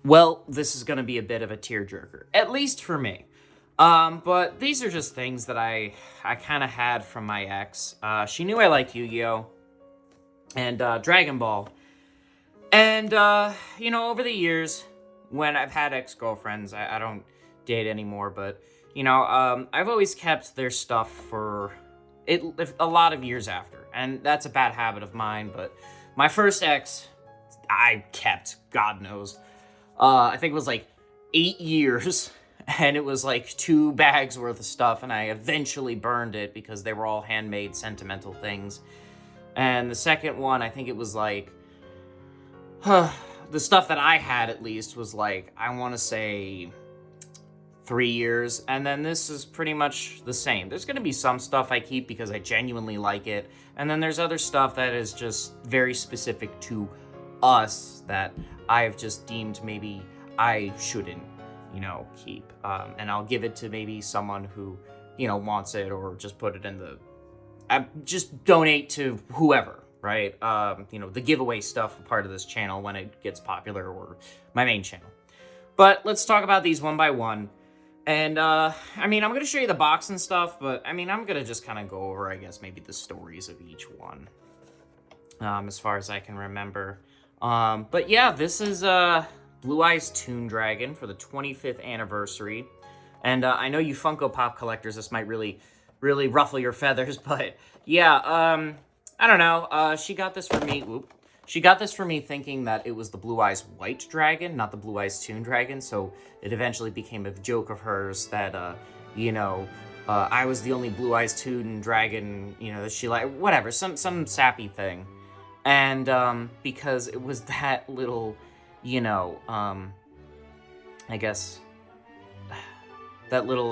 Well, this is going to be a bit of a tearjerker, at least for me. But these are just things that I kind of had from my ex. She knew I liked Yu-Gi-Oh! And Dragon Ball. And, over the years, when I've had ex-girlfriends, I don't date anymore, but, I've always kept their stuff for a lot of years after. And that's a bad habit of mine, but my first ex, I kept, God knows. I think it was like 8 years, and it was like 2 bags worth of stuff, and I eventually burned it because they were all handmade sentimental things. And the second one, I think it was like, the stuff that I had at least was like, I want to say 3 years, and then this is pretty much the same. There's going to be some stuff I keep because I genuinely like it, and then there's other stuff that is just very specific to us that I've just deemed maybe I shouldn't, keep. And I'll give it to maybe someone who, wants it, or just put it in just donate to whoever, right? The giveaway stuff, part of this channel when it gets popular, or my main channel. But let's talk about these one by one. And, I'm going to show you the box and stuff, but, I'm going to just kind of go over, I guess, maybe the stories of each one, as far as I can remember. But yeah, this is Blue Eyes Toon Dragon for the 25th anniversary. And I know you Funko Pop collectors, this might really, really ruffle your feathers, but yeah, I don't know. She got this for me. She got this for me thinking that it was the Blue Eyes White Dragon, not the Blue Eyes Toon Dragon. So it eventually became a joke of hers that, I was the only Blue Eyes Toon Dragon, that she liked, whatever, some sappy thing. And because it was that little, I guess, that little,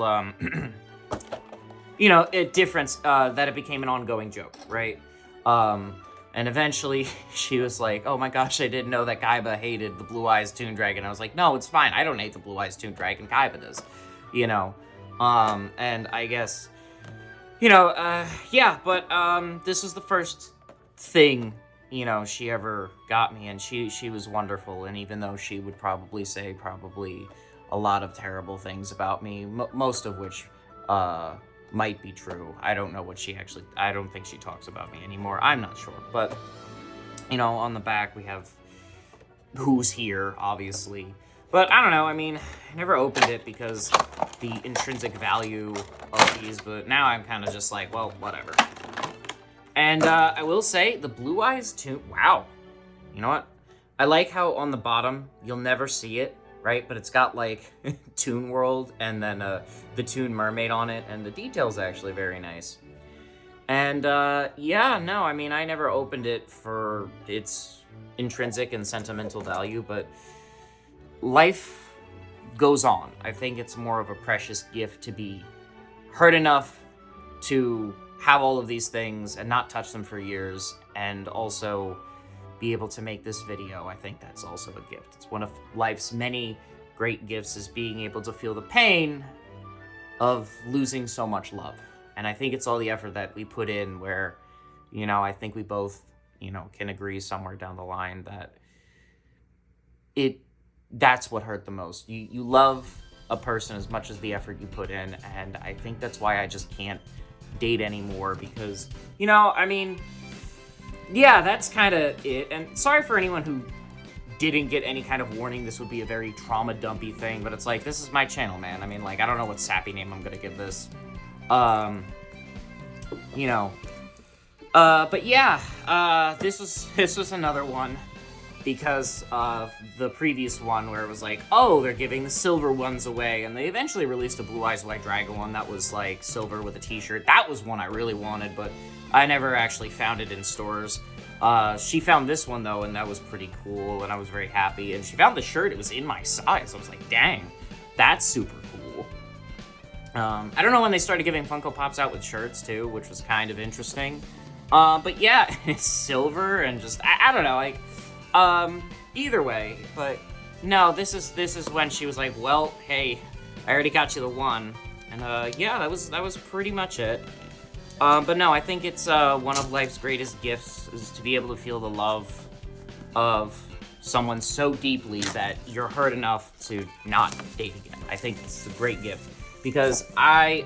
difference that it became an ongoing joke, right? And eventually she was like, oh my gosh, I didn't know that Kaiba hated the Blue Eyes Toon Dragon. I was like, no, it's fine. I don't hate the Blue Eyes Toon Dragon. Kaiba does, and I guess, yeah, but this was the first thing she ever got me, and she was wonderful. And even though she would probably say a lot of terrible things about me, most of which might be true. I don't know what I don't think she talks about me anymore. I'm not sure. But, on the back we have who's here, obviously. But I don't know, I never opened it because the intrinsic value of these, but now I'm kind of just like, well, whatever. And I will say, the Blue Eyes Toon, wow. You know what? I like how on the bottom, you'll never see it, right? But it's got, like, Toon World and then the Toon Mermaid on it, and the detail's actually very nice. And, yeah, no, I never opened it for its intrinsic and sentimental value, but life goes on. I think it's more of a precious gift to be hurt enough to have all of these things and not touch them for years, and also be able to make this video. I think that's also a gift. It's one of life's many great gifts, is being able to feel the pain of losing so much love. And I think it's all the effort that we put in where, I think we both, can agree somewhere down the line that that's what hurt the most. You love a person as much as the effort you put in, and I think that's why I just can't date anymore, because, yeah, that's kind of it. And sorry for anyone who didn't get any kind of warning this would be a very trauma-dumpy thing, but it's like, this is my channel, man. I don't know what sappy name I'm gonna give this. But yeah, this was another one because of the previous one where it was like, oh, they're giving the silver ones away, and they eventually released a Blue Eyes White Dragon one that was like silver with a t-shirt. That was one I really wanted, but I never actually found it in stores. She found this one though, and that was pretty cool, and I was very happy. And she found the shirt, it was in my size. I was like, dang, that's super cool. I don't know when they started giving Funko Pops out with shirts too, which was kind of interesting. But yeah, it's silver and just, I don't know, like, either way. But no, this is when she was like, well, hey, I already got you the one. And yeah, that was pretty much it. But no, I think it's one of life's greatest gifts is to be able to feel the love of someone so deeply that you're hurt enough to not date again. I think it's a great gift because I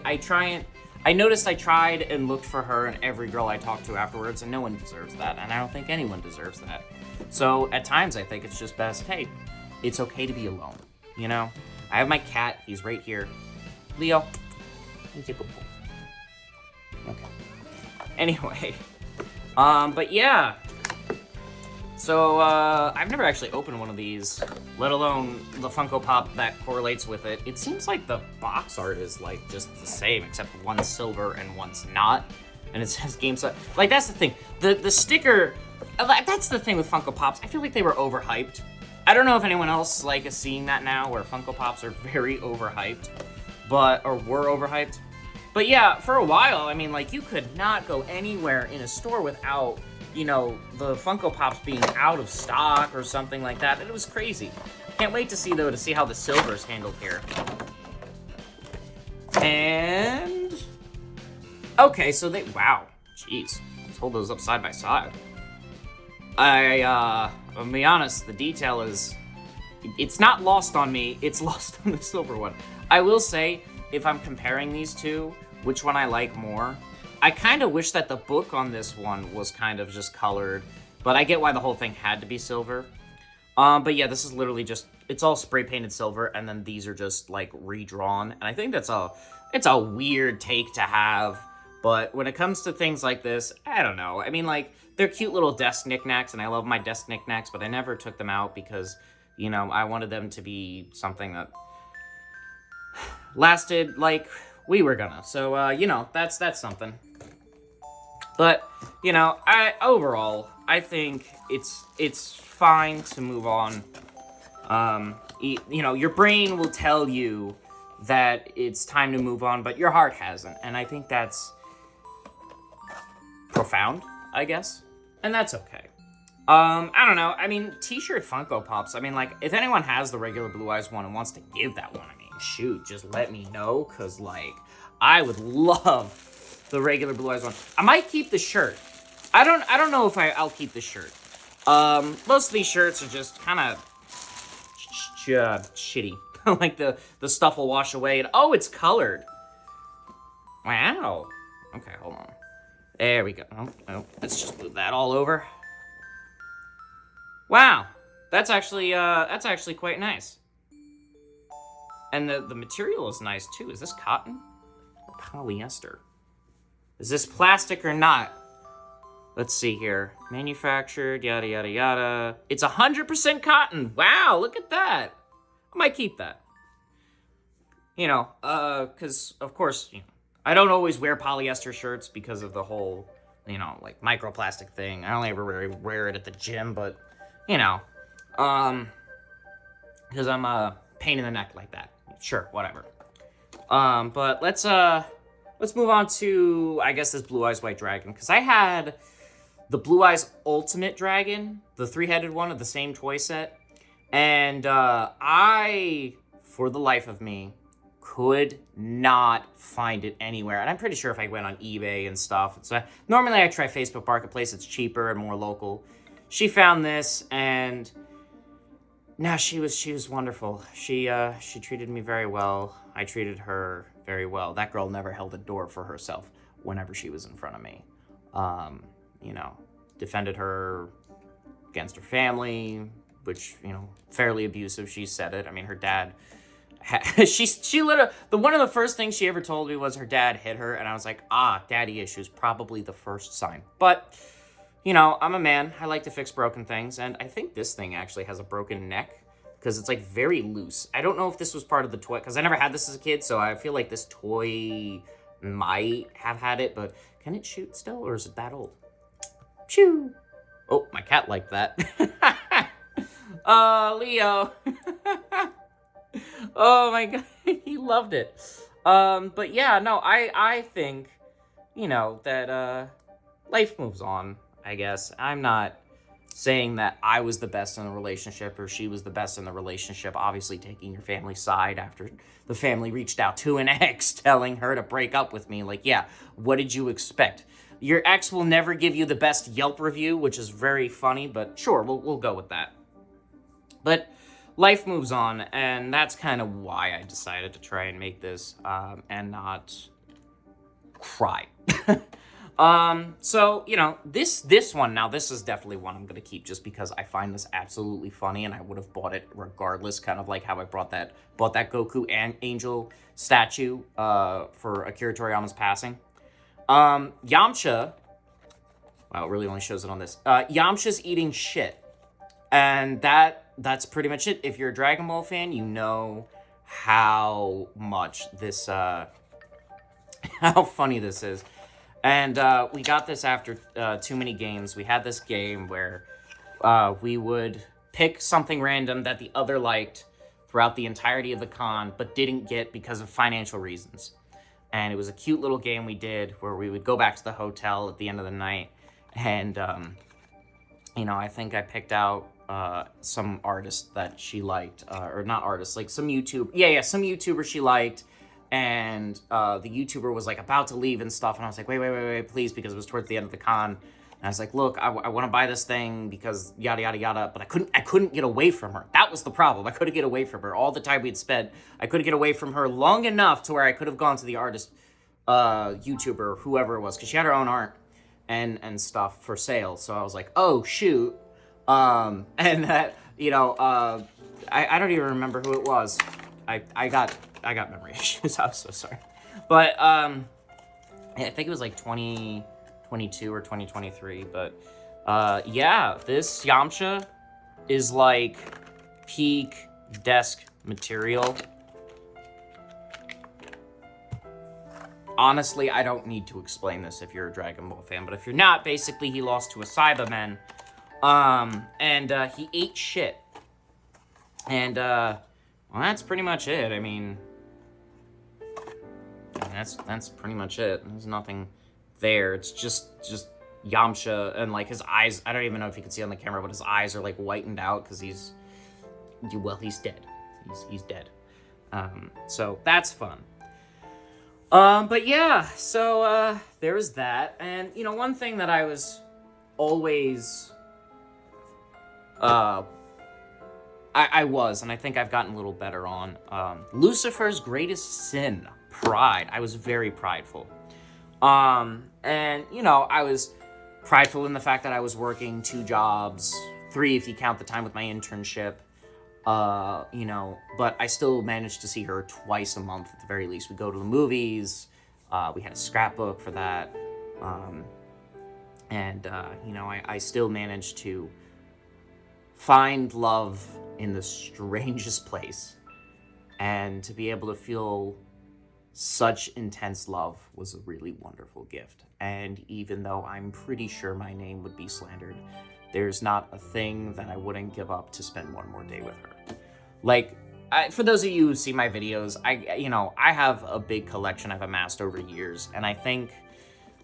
noticed I tried and looked for her in every girl I talked to afterwards, and no one deserves that, and I don't think anyone deserves that. So at times I think it's just best, hey, it's okay to be alone, you know? I have my cat, he's right here. Leo, he's a good boy. Okay. Anyway, but yeah. So, I've never actually opened one of these, let alone the Funko Pop that correlates with it. It seems like the box art is, like, just the same, except one's silver and one's not. And it says GameStop. Like, that's the thing. The sticker, that's the thing with Funko Pops. I feel like they were overhyped. I don't know if anyone else, like, is seeing that now, where Funko Pops are very overhyped. Or were overhyped. But yeah, for a while, I mean, like, you could not go anywhere in a store without, you know, the Funko Pops being out of stock or something like that. It was crazy. Can't wait to see, though, to see how the silver's handled here. And... okay, so they... wow. Jeez. Let's hold those up side by side. I'll be honest, the detail is... it's not lost on me, it's lost on the silver one. I will say, if I'm comparing these two, which one I like more, I kind of wish that the book on this one was kind of just colored, but I get why the whole thing had to be silver. But yeah, this is literally just, it's all spray painted silver, and then these are just, like, redrawn. And I think it's a weird take to have, but when it comes to things like this, I don't know. I mean, like, they're cute little desk knickknacks, and I love my desk knickknacks, but I never took them out because, you know, I wanted them to be something that lasted like we were gonna. So, you know, that's something. But, you know, overall, I think it's fine to move on. You know, your brain will tell you that it's time to move on, but your heart hasn't. And I think that's profound, I guess. And that's okay. I don't know. I mean, t-shirt Funko Pops. I mean, like, if anyone has the regular Blue Eyes one and wants to give that one, I mean, shoot, just let me know, because, like, I would love the regular Blue Eyes one. I might keep the shirt. I don't know if I'll keep the shirt. Most of these shirts are just kind of shitty. Like, the stuff will wash away, and, oh, it's colored. Wow. Okay, hold on. There we go. Oh, let's just move that all over. Wow, that's actually quite nice. And the material is nice too. Is this cotton or polyester? Is this plastic or not? Let's see here. Manufactured, yada yada yada. It's 100% cotton. Wow, look at that. I might keep that. You know, because of course, you know, I don't always wear polyester shirts because of the whole, you know, like microplastic thing. I only ever wear it at the gym, but you know, because I'm a pain in the neck like that. Sure, whatever. But let's move on to, I guess, this Blue Eyes White Dragon, because I had the Blue Eyes Ultimate Dragon, the 3-headed one of the same toy set, and I, for the life of me, could not find it anywhere. And I'm pretty sure if I went on eBay and stuff, so normally I try Facebook Marketplace, it's cheaper and more local. She found this, and no, she was wonderful. She treated me very well. I treated her very well. That girl never held a door for herself whenever she was in front of me. You know, defended her against her family, which, you know, fairly abusive. She said it. I mean, her dad, she literally, one of the first things she ever told me was her dad hit her, and I was like, daddy issues, probably the first sign. But, you know, I'm a man. I like to fix broken things, and I think this thing actually has a broken neck because it's, like, very loose. I don't know if this was part of the toy, because I never had this as a kid, so I feel like this toy might have had it, but can it shoot still, or is it that old? Shoo! Oh, my cat liked that. Leo. Oh, my God. He loved it. But, yeah, no, I think, you know, that, life moves on, I guess. I'm not saying that I was the best in the relationship or she was the best in the relationship, obviously taking your family's side after the family reached out to an ex telling her to break up with me. Like, yeah, what did you expect? Your ex will never give you the best Yelp review, which is very funny, but sure, we'll go with that. But life moves on, and that's kind of why I decided to try and make this, and not cry. So, this one, now this is definitely one I'm gonna keep just because I find this absolutely funny, and I would have bought it regardless, kind of like how I bought that Goku and Angel statue, for Akira Toriyama's passing. Yamcha, wow, it really only shows it on this. Yamcha's eating shit. And that's pretty much it. If you're a Dragon Ball fan, you know how much this, how funny this is. And we got this after too many games. We had this game where we would pick something random that the other liked throughout the entirety of the con, but didn't get because of financial reasons. And it was a cute little game we did where we would go back to the hotel at the end of the night. And, I think I picked out some artist that she liked, or not artist, like some YouTube. Yeah, some YouTuber she liked. And the YouTuber was like about to leave and stuff, and I was like, wait, please, because it was towards the end of the con. And I was like, look, I want to buy this thing because yada yada yada, but I couldn't get away from her. That was the problem. I couldn't get away from her. All the time we'd spent, I couldn't get away from her long enough to where I could have gone to the artist, YouTuber, whoever it was, because she had her own art and stuff for sale. So I was like, oh shoot, and that I don't even remember who it was. I got memory issues. I was so sorry. But I think it was like 2022 or 2023. But yeah, this Yamcha is like peak desk material. Honestly, I don't need to explain this if you're a Dragon Ball fan, but if you're not, basically he lost to a Cyberman, and he ate shit. And well, that's pretty much it. I mean, that's pretty much it. There's nothing there. It's just Yamcha, and like his eyes, I don't even know if you can see on the camera, but his eyes are like whitened out because he's dead. He's dead. So that's fun. But yeah, so there was that. And one thing that I was always I was, and I think I've gotten a little better on, Lucifer's greatest sin, pride. I was very prideful. And, I was prideful in the fact that I was working 2 jobs, 3 if you count the time with my internship, but I still managed to see her twice a month at the very least. We'd go to the movies, we had a scrapbook for that, I still managed to find love in the strangest place, and to be able to feel such intense love was a really wonderful gift. And even though I'm pretty sure my name would be slandered, there's not a thing that I wouldn't give up to spend one more day with her. Like, for those of you who see my videos, I have a big collection I've amassed over years, and I think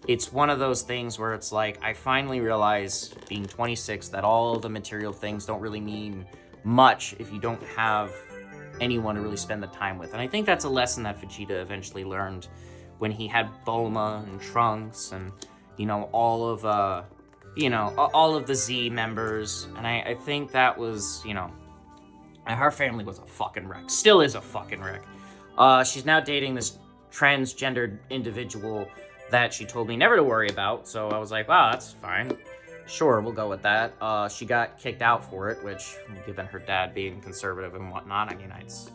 it's one of those things where it's like, I finally realized, being 26, that all the material things don't really mean much if you don't have anyone to really spend the time with. And I think that's a lesson that Vegeta eventually learned when he had Bulma and Trunks and, all of the Z members. And I think that was, her family was a fucking wreck. Still is a fucking wreck. She's now dating this transgendered individual that she told me never to worry about. So I was like, wow, that's fine. Sure, we'll go with that. She got kicked out for it, which, given her dad being conservative and whatnot, it's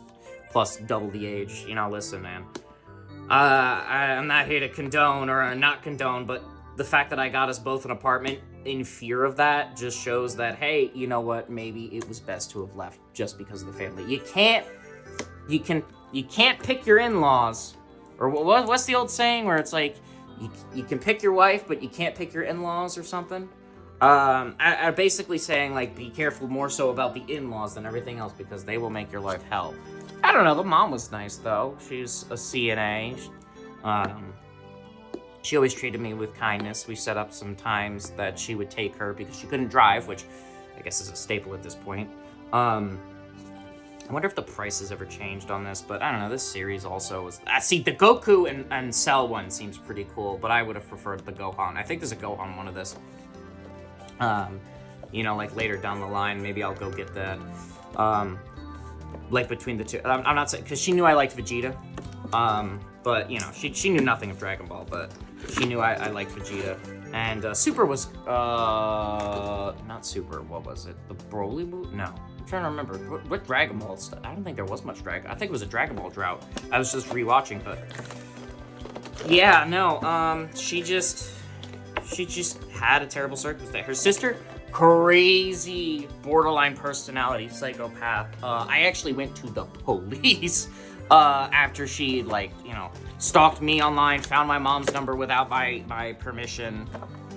plus double the age. Listen, man. I'm not here to condone or not condone, but the fact that I got us both an apartment in fear of that just shows that, hey, you know what? Maybe it was best to have left just because of the family. You can't pick your in-laws, or what's the old saying where it's like, you can pick your wife, but you can't pick your in-laws or something? I'm basically saying, like, be careful more so about the in-laws than everything else, because they will make your life hell. I don't know, the mom was nice, though. She's a CNA. She always treated me with kindness. We set up some times that she would take her because she couldn't drive, which I guess is a staple at this point. I wonder if the price has ever changed on this, but I don't know, this series also was... see, the Goku and Cell one seems pretty cool, but I would have preferred the Gohan. I think there's a Gohan one of this. you know, like later down the line, maybe I'll go get that. Like between the two, I'm not saying, because she knew I liked Vegeta, but you know, she knew nothing of Dragon Ball, but she knew I liked Vegeta. And Super was, not Super, what was it? The Broly movie? No. I'm trying to remember. What Dragon Ball stuff? I don't think there was much Dragon. I think it was a Dragon Ball drought. I was just rewatching, but yeah, no, she just had a terrible circumstance. Her sister, crazy borderline personality psychopath. I actually went to the police after she, like, you know, stalked me online, found my mom's number without my permission,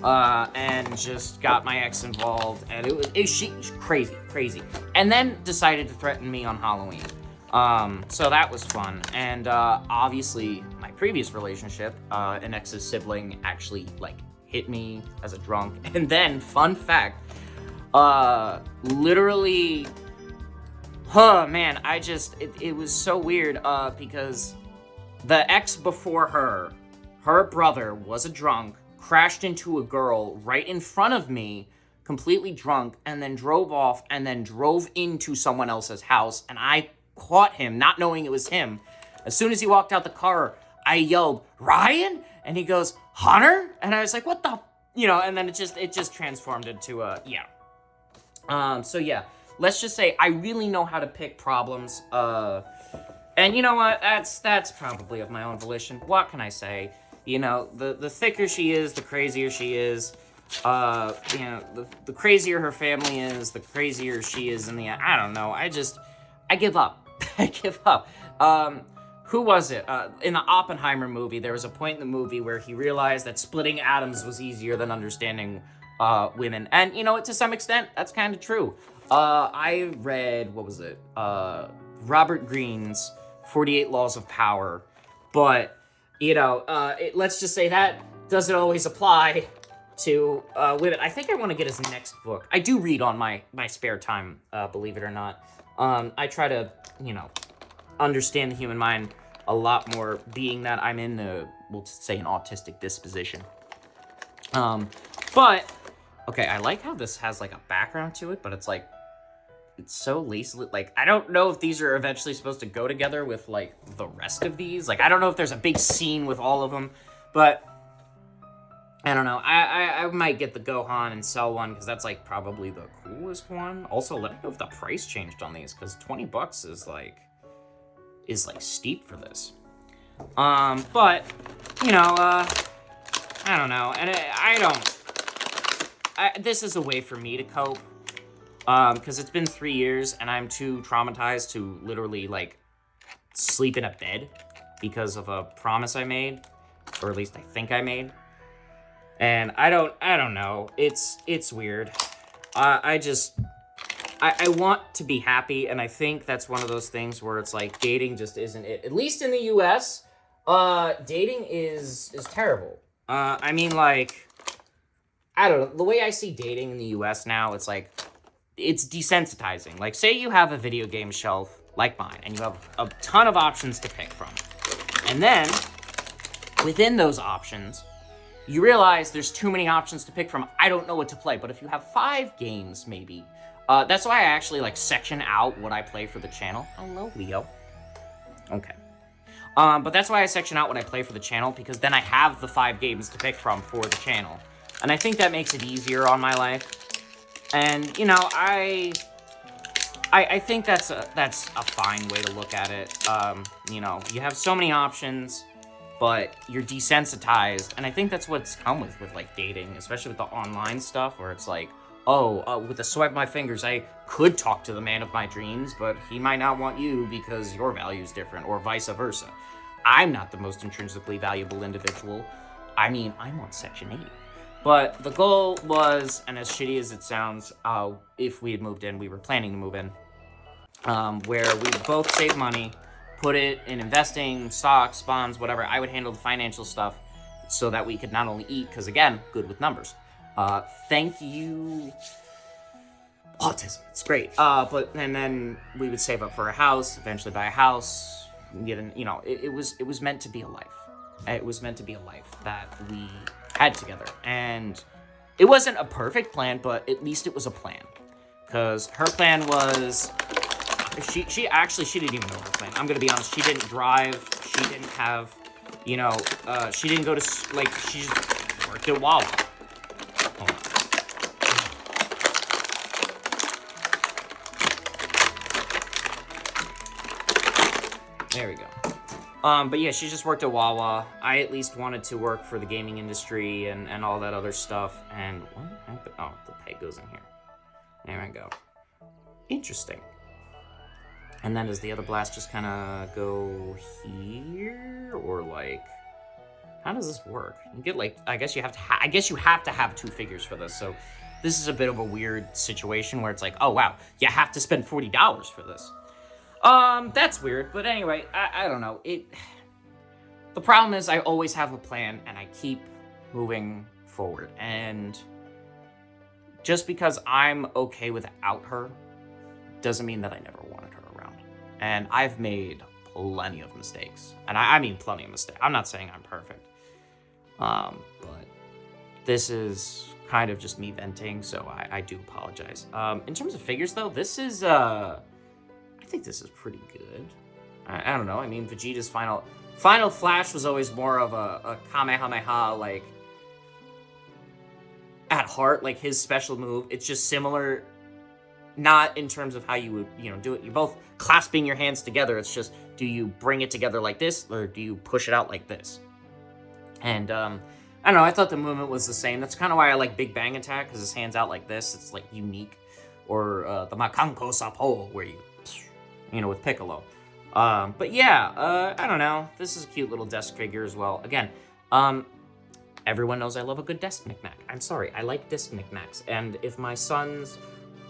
and just got my ex involved, and she crazy, and then decided to threaten me on Halloween. So that was fun, and obviously my previous relationship, an ex's sibling actually, like, hit me as a drunk, and then, fun fact, literally, man, it was so weird, because the ex before her brother was a drunk, crashed into a girl right in front of me, completely drunk, and then drove off, and then drove into someone else's house, and I caught him, not knowing it was him. As soon as he walked out the car, I yelled, "Ryan?" And he goes, "Hunter?" And I was like, what the, you know, and then it just transformed into yeah. So yeah, let's just say I really know how to pick problems, and you know what, that's probably of my own volition. What can I say? You know, the thicker she is, the crazier she is. You know, the crazier her family is, the crazier she is in the end. I don't know, I give up. I give up. Who was it? In the Oppenheimer movie, there was a point in the movie where he realized that splitting atoms was easier than understanding women. And, you know, to some extent, that's kind of true. I read, what was it? Robert Greene's 48 Laws of Power. But, you know, let's just say that doesn't always apply to women. I think I want to get his next book. I do read on my spare time, believe it or not. I try to, you know, understand the human mind a lot more, being that I'm in we'll just say, an autistic disposition. But, okay, I like how this has, like, a background to it, but it's, like, it's so lazily, like, I don't know if these are eventually supposed to go together with, like, the rest of these. Like, I don't know if there's a big scene with all of them, but I don't know. I might get the Gohan and Cell one, because that's, like, probably the coolest one. Also, let me know if the price changed on these, because $20 is steep for this. But, you know, I don't know. And this is a way for me to cope, because it's been 3 years, and I'm too traumatized to literally, like, sleep in a bed because of a promise I made, or at least I think I made. And I don't know. It's weird. I want to be happy, and I think that's one of those things where it's like dating just isn't it. At least in the US, dating is terrible. I mean, like, I don't know. The way I see dating in the US now, it's like, it's desensitizing. Like, say you have a video game shelf like mine, and you have a ton of options to pick from. And then, within those options, you realize there's too many options to pick from. I don't know what to play. But if you have 5 games, maybe, that's why I actually, like, section out what I play for the channel. Hello, Leo. Okay. But that's why I section out what I play for the channel, because then I have the 5 games to pick from for the channel. And I think that makes it easier on my life. And, you know, I think that's a fine way to look at it. You know, you have so many options, but you're desensitized, and I think that's what's come with like dating, especially with the online stuff, where it's like, with a swipe of my fingers, I could talk to the man of my dreams, but he might not want you because your value's different, or vice versa. I'm not the most intrinsically valuable individual. I mean, I'm on Section 8. But the goal was, and as shitty as it sounds, if we had moved in, we were planning to move in, where we both save money, put it in investing, stocks, bonds, whatever. I would handle the financial stuff so that we could not only eat, because, again, good with numbers. Thank you, autism. It's great. And then we would save up for a house, eventually buy a house, it was meant to be a life. It was meant to be a life that we had together. And It wasn't a perfect plan, but at least it was a plan. Because her plan was, she didn't even know her plan. I'm gonna be honest. She didn't drive. She didn't have, she didn't go to she just worked at Wawa. Hold on. There we go. But yeah, she just worked at Wawa. I at least wanted to work for the gaming industry and all that other stuff. And what happened? Oh, the peg goes in here. There I go. Interesting. And then does the other blast just kind of go here, or like, how does this work? You get like, I guess you have to have 2 figures for this. So this is a bit of a weird situation where it's like, oh wow, you have to spend $40 for this. That's weird, but anyway, I don't know. The problem is I always have a plan and I keep moving forward. And just because I'm okay without her doesn't mean that I never wanted her around. And I've made plenty of mistakes. And I mean plenty of mistakes. I'm not saying I'm perfect. But this is kind of just me venting, so I do apologize. In terms of figures though, this is, I think this is pretty good. I don't know. I mean, Vegeta's final flash was always more of a Kamehameha, like, at heart, like his special move. It's just similar, not in terms of how you would, do it. You're both clasping your hands together. It's just, do you bring it together like this, or do you push it out like this? And, I don't know. I thought the movement was the same. That's kind of why I like Big Bang Attack, because his hand's out like this. It's, like, unique. Or, the Makanko Sapo, where you, with Piccolo. But yeah, I don't know. This is a cute little desk figure as well. Again, everyone knows I love a good desk knickknack. I'm sorry, I like desk knickknacks. And if my sons,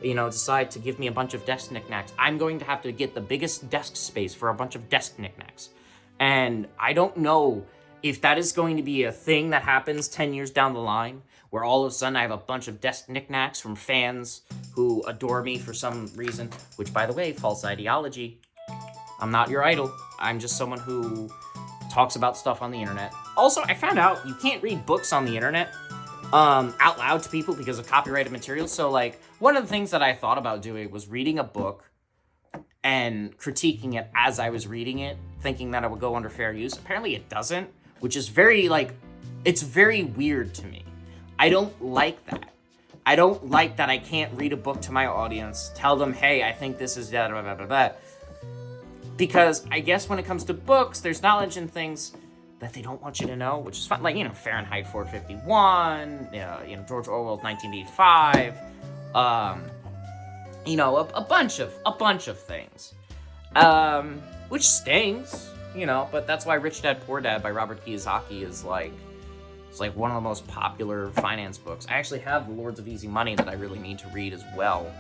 decide to give me a bunch of desk knickknacks, I'm going to have to get the biggest desk space for a bunch of desk knickknacks. And I don't know if that is going to be a thing that happens 10 years down the line, where all of a sudden I have a bunch of desk knickknacks from fans who adore me for some reason, which, by the way, false ideology. I'm not your idol. I'm just someone who talks about stuff on the internet. Also, I found out you can't read books on the internet out loud to people because of copyrighted material. So, like, one of the things that I thought about doing was reading a book and critiquing it as I was reading it, thinking that it would go under fair use. Apparently it doesn't, which is very, it's very weird to me. I don't like that. I don't like that I can't read a book to my audience, tell them, hey, I think this is da da da da da. Because I guess when it comes to books, there's knowledge in things that they don't want you to know, which is fun. Like, Fahrenheit 451, George Orwell's 1985, a bunch of things. Which stings, but that's why Rich Dad Poor Dad by Robert Kiyosaki is it's like one of the most popular finance books. I actually have The Lords of Easy Money that I really need to read as well.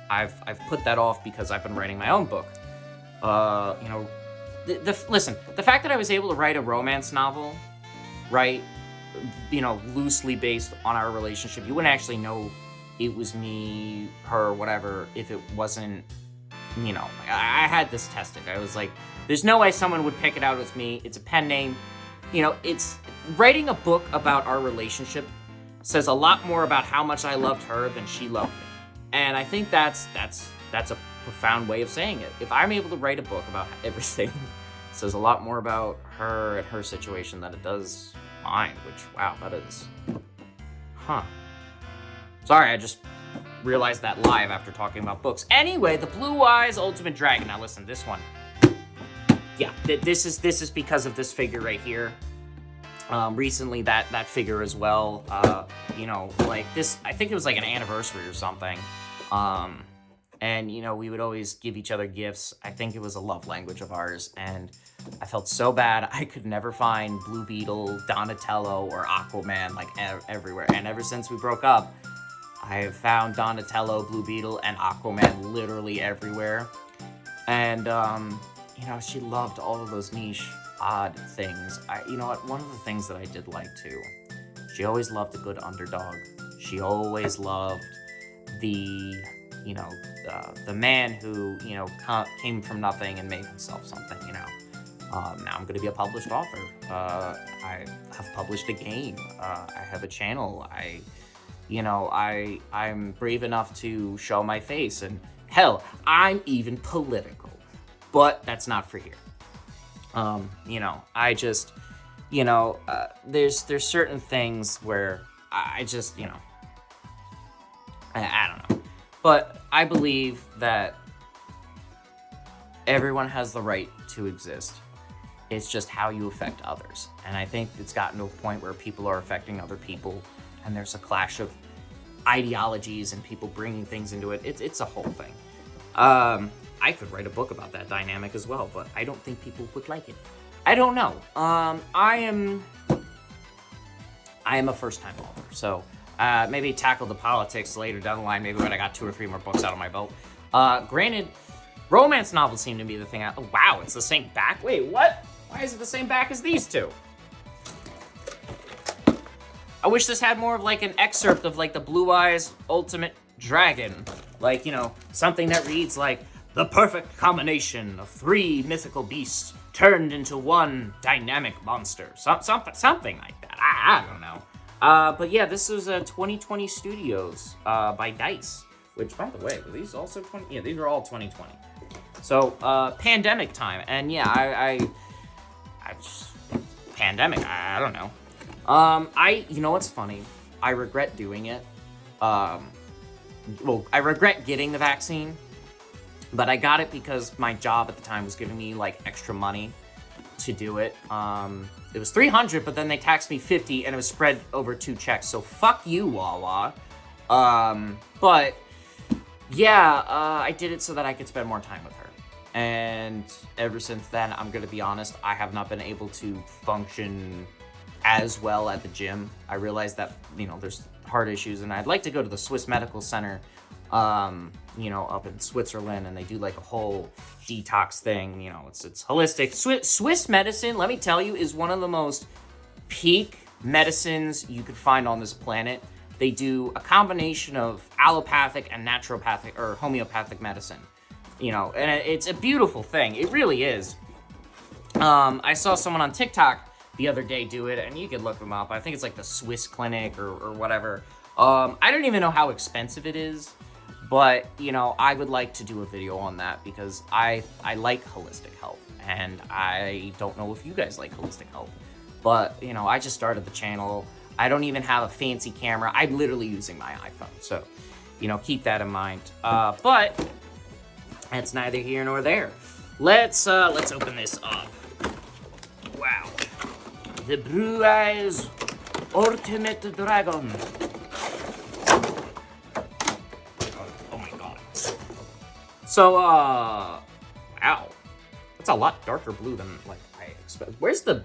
I've put that off because I've been writing my own book. Listen, the fact that I was able to write a romance novel, right, loosely based on our relationship, you wouldn't actually know it was me, her, whatever, if it wasn't, I had this tested. I was like, there's no way someone would pick it out as me. It's a pen name. It's writing a book about our relationship says a lot more about how much I loved her than she loved me. And I think that's a profound way of saying it. If I'm able to write a book about everything, it says a lot more about her and her situation than it does mine, which, wow, that is... Huh. Sorry, I just realized that live after talking about books. Anyway, the Blue Eyes Ultimate Dragon. Now listen, this one. Yeah, this is because of this figure right here. Recently, that figure as well. Like this, I think it was like an anniversary or something. And, we would always give each other gifts. I think it was a love language of ours. And I felt so bad. I could never find Blue Beetle, Donatello, or Aquaman, everywhere. And ever since we broke up, I have found Donatello, Blue Beetle, and Aquaman literally everywhere. And, she loved all of those niche, odd things. One of the things that I did like, too, she always loved a good underdog. She always loved the man who, came from nothing and made himself something, Now I'm going to be a published author. I have published a game. I have a channel. I'm brave enough to show my face, and hell, I'm even political. But that's not for here. I just, there's certain things where I just, I don't know. But I believe that everyone has the right to exist. It's just how you affect others. And I think it's gotten to a point where people are affecting other people, and there's a clash of ideologies and people bringing things into it. It's a whole thing. I could write a book about that dynamic as well, but I don't think people would like it. I don't know. I am a first-time author, so maybe tackle the politics later down the line, maybe when I got 2 or 3 more books out of my belt. Granted, romance novels seem to be the thing. Oh, wow, it's the same back? Wait, what? Why is it the same back as these two? I wish this had more of like an excerpt of like the Blue Eyes Ultimate Dragon. Like, something that reads like, the perfect combination of 3 mythical beasts turned into one dynamic monster. Something like that. I don't know. But yeah, this is 2020 Studios by Dice. Which, by the way, were these also 20? Yeah, these are all 2020. So, pandemic time. And yeah, I just, pandemic, I don't know. You know what's funny? I regret doing it. I regret getting the vaccine, but I got it because my job at the time was giving me like extra money to do it. It was $300, but then they taxed me $50, and it was spread over 2 checks. So fuck you, Wawa. But yeah, I did it so that I could spend more time with her. And ever since then, I'm gonna be honest, I have not been able to function as well at the gym. I realized that, there's heart issues, and I'd like to go to the Swiss Medical Center, up in Switzerland, and they do like a whole detox thing. It's holistic. Swiss medicine, let me tell you, is one of the most peak medicines you could find on this planet. They do a combination of allopathic and naturopathic or homeopathic medicine, and it's a beautiful thing. It really is. I saw someone on TikTok the other day do it, and you could look them up. I think it's like the Swiss Clinic or whatever. I don't even know how expensive it is, but, I would like to do a video on that because I like holistic health, and I don't know if you guys like holistic health, but, I just started the channel. I don't even have a fancy camera. I'm literally using my iPhone, so, keep that in mind. But that's neither here nor there. Let's open this up. Wow. The Blue Eyes Ultimate Dragon. Oh my god. So, wow. That's a lot darker blue than, like, I expect. Where's the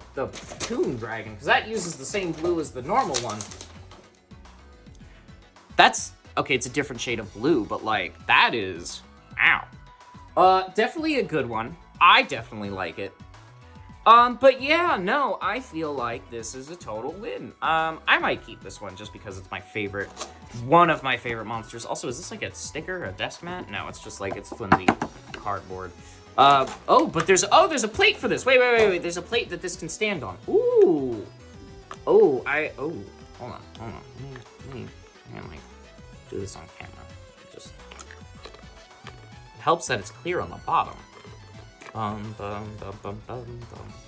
Toon Dragon? Because that uses the same blue as the normal one. That's, okay, it's a different shade of blue, but, like, that is, definitely a good one. I definitely like it. But yeah, no, I feel like this is a total win. I might keep this one just because it's my favorite, one of my favorite monsters. Also, is this like a sticker, a desk mat? No, it's just like, it's flimsy cardboard. But there's a plate for this. Wait, there's a plate that this can stand on. Ooh. Hold on. Let me like, do this on camera. It helps that it's clear on the bottom.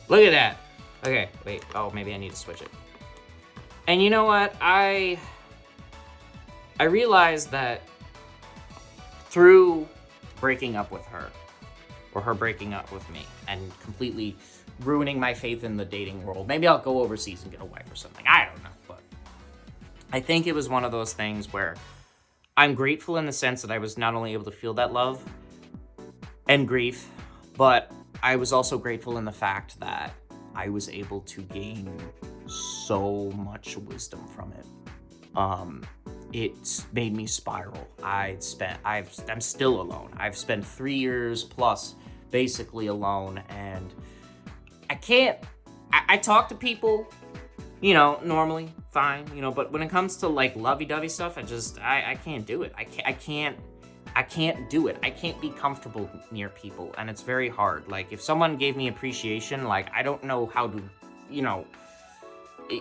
Look at that. Okay, wait. Oh, maybe I need to switch it. And you know what? I realized that through breaking up with her, or her breaking up with me, and completely ruining my faith in the dating world, maybe I'll go overseas and get a wife or something. I don't know, but I think it was one of those things where I'm grateful in the sense that I was not only able to feel that love and grief, but I was also grateful in the fact that I was able to gain so much wisdom from it. It's made me spiral. I'm still alone. I've spent 3 years plus basically alone, and I talk to people, normally, fine, but when it comes to like lovey-dovey stuff, I can't do it. I can't I can't do it. I can't be comfortable near people, and it's very hard. Like, if someone gave me appreciation, like, I don't know how to, you know,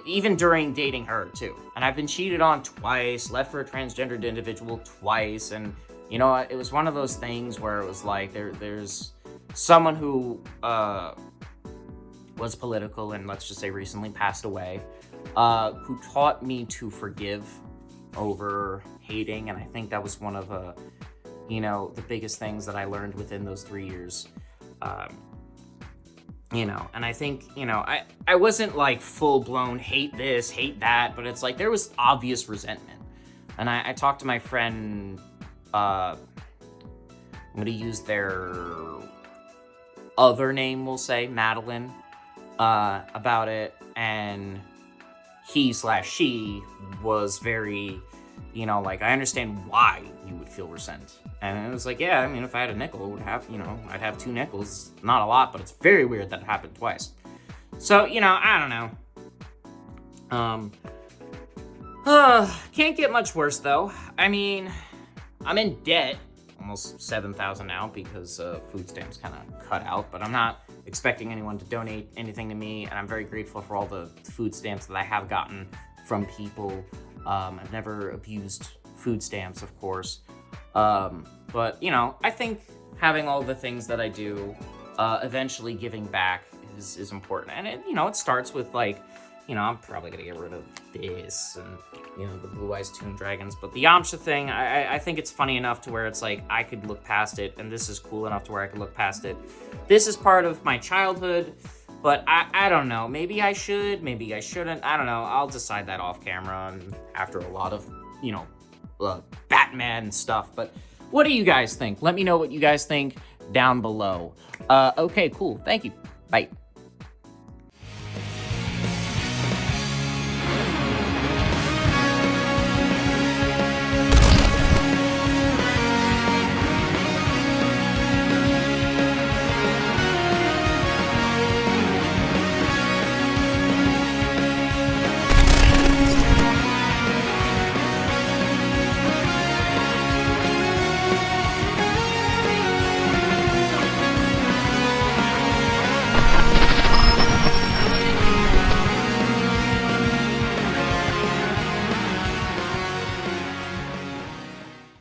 even during dating her, too. And I've been cheated on twice, left for a transgendered individual twice, and, you know, it was one of those things where it was like, there's someone who was political and, let's just say, recently passed away, who taught me to forgive over hating, and I think that was one of you know, the biggest things that I learned within those 3 years. You know, and I think, you know, I wasn't like full-blown hate this, hate that, but it's like there was obvious resentment. And I talked to my friend, I'm going to use their other name, we'll say, Madeline, about it, and he/she was very, you know, like, I understand why you would feel resent. And it was like, yeah, I mean, if I had a nickel, it would have, you know, I'd have 2 nickels. Not a lot, but it's very weird that it happened twice. So, you know, I don't know. Can't get much worse, though. I mean, I'm in debt, almost $7,000 now, because food stamps kind of cut out, but I'm not expecting anyone to donate anything to me, and I'm very grateful for all the food stamps that I have gotten from people. I've never abused food stamps, of course. But, you know, I think having all the things that I do, eventually giving back is important. And, it, you know, it starts with, like, you know, I'm probably going to get rid of this and, you know, the Blue Eyes Toon Dragons. But the Yamcha thing, I think it's funny enough to where it's like I could look past it, and this is cool enough to where I could look past it. This is part of my childhood. But I don't know. Maybe I should. Maybe I shouldn't. I don't know. I'll decide that off camera and after a lot of, you know, Batman stuff. But what do you guys think? Let me know what you guys think down below. Okay, cool. Thank you. Bye.